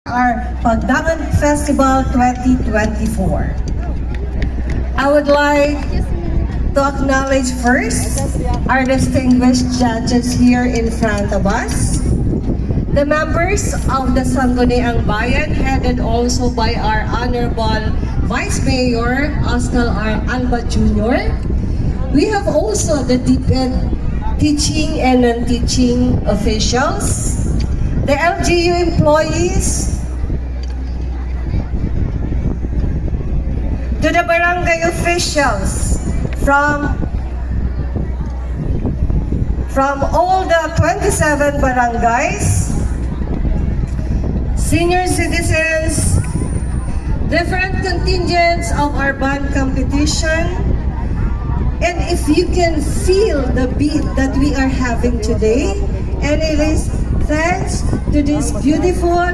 our Pagdangan Festival 2024. I would like to acknowledge first our distinguished judges here in front of us, the members of the Sangguniang Bayan, headed also by our Honorable Vice Mayor Oscar R. Alba Jr. We have also the teaching and non-teaching officials, the LGU employees, to the barangay officials from all the 27 barangays, senior citizens, different contingents of our band competition, and if you can feel the beat that we are having today, and it is thanks to this beautiful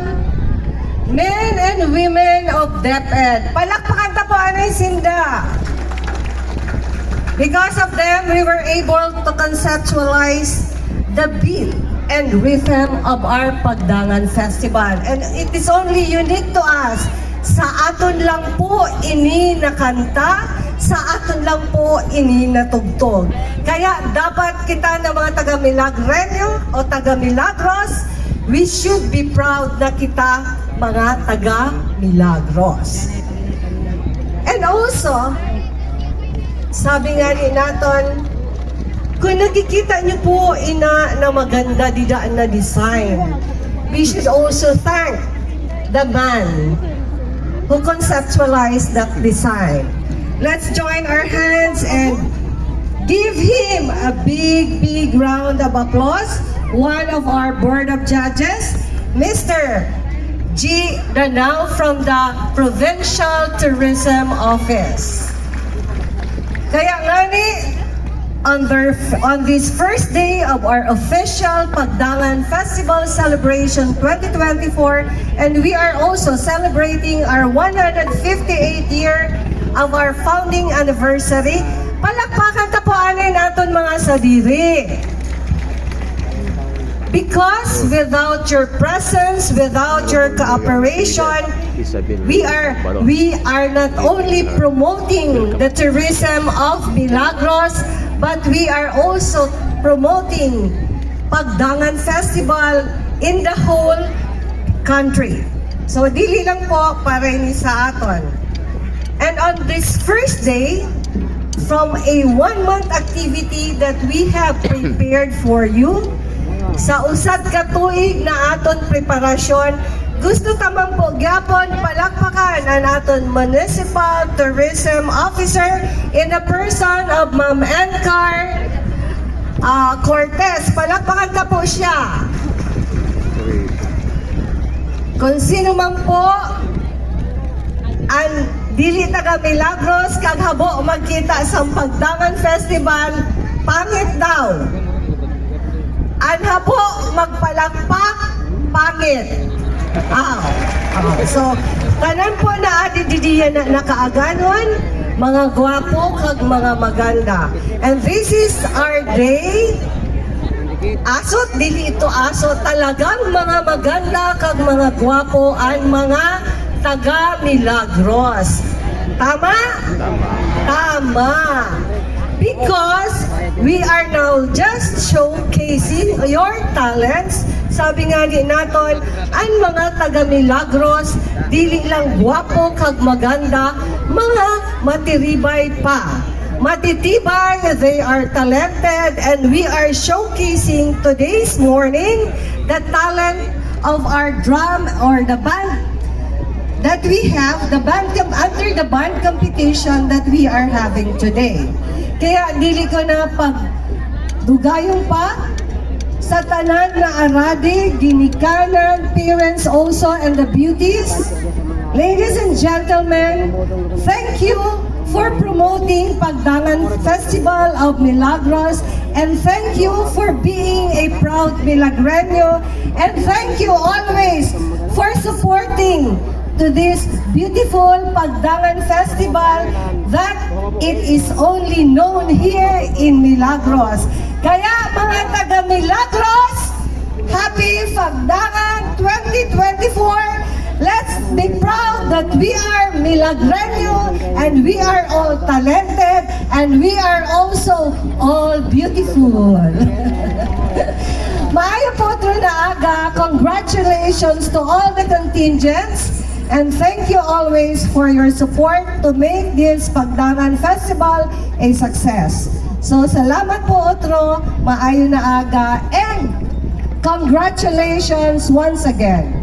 men and women of DepEd. Palakpakan tapuan ay Sinda. Because of them, we were able to conceptualize the beat and rhythm of our Pagdangan Festival. And it is only unique to us. Sa aton lang po ini nakanta, sa aton lang po ini natugtog. Kaya dapat kita na mga taga-Milagreño o taga-Milagros, we should be proud na kita mga taga-Milagros. And also, sabi nga ni naton, kung nakikita niyo po ina na maganda didaan na design, we should also thank the man who conceptualized that design. Let's join our hands and give him a big round of applause. One of our board of judges, Mr. G. Danao from the Provincial Tourism Office. Kaya nga ni, on this first day of our official Pagdangan Festival Celebration 2024, and we are also celebrating our 158th year of our founding anniversary, palakpakan tapuanin naton mga sadiri. Because without your presence, without your cooperation, we are not only promoting the tourism of Milagros, but we are also promoting Pagdangan Festival in the whole country. So dili lang po para ini sa aton. And on this first day, from a 1-month activity that we have prepared for you, sa usad ka tuig na aton preparasyon, gusto tamang po gyapon palakpakan ang aton Municipal Tourism Officer in the person of Ma'am Encar Cortez. Palakpakan ta po siya. Kung sino man po ang dili taga Milagros kag habo magkita sa Pagdangan Festival, pangit daw. Anha po, magpalakpak, pangit. So, tanan po na adididiya na nakaaganon, mga gwapo kag mga maganda. And this is our day. Asot, dili ito asot. Talagang mga maganda kag mga gwapo ang mga taga-Milagros. Tama? Tama. Because we are now just showcasing your talents. Sabi nga din naton, ang mga taga-Milagros, dili lang gwapo kag maganda, mga matiribay pa. Matitibay, they are talented, and we are showcasing today's morning the talent of our drum or the band that we have, the band under the band competition that we are having today. Kaya dili ko na pagdugayon pa sa tanan na arade, ginikanan, parents also, and the beauties. Ladies and gentlemen, thank you for promoting Pagdangan Festival of Milagros, and thank you for being a proud Milagreño, and thank you always for supporting to this beautiful Pagdangan Festival that it is only known here in Milagros. Kaya mga taga Milagros, Happy Pagdangan 2024! that we are Milagreño and we are all talented and we are also all beautiful. Maayo po Otro na aga, congratulations to all the contingents and thank you always for your support to make this Pagdangan Festival a success. So salamat po Otro, maayo na aga and congratulations once again.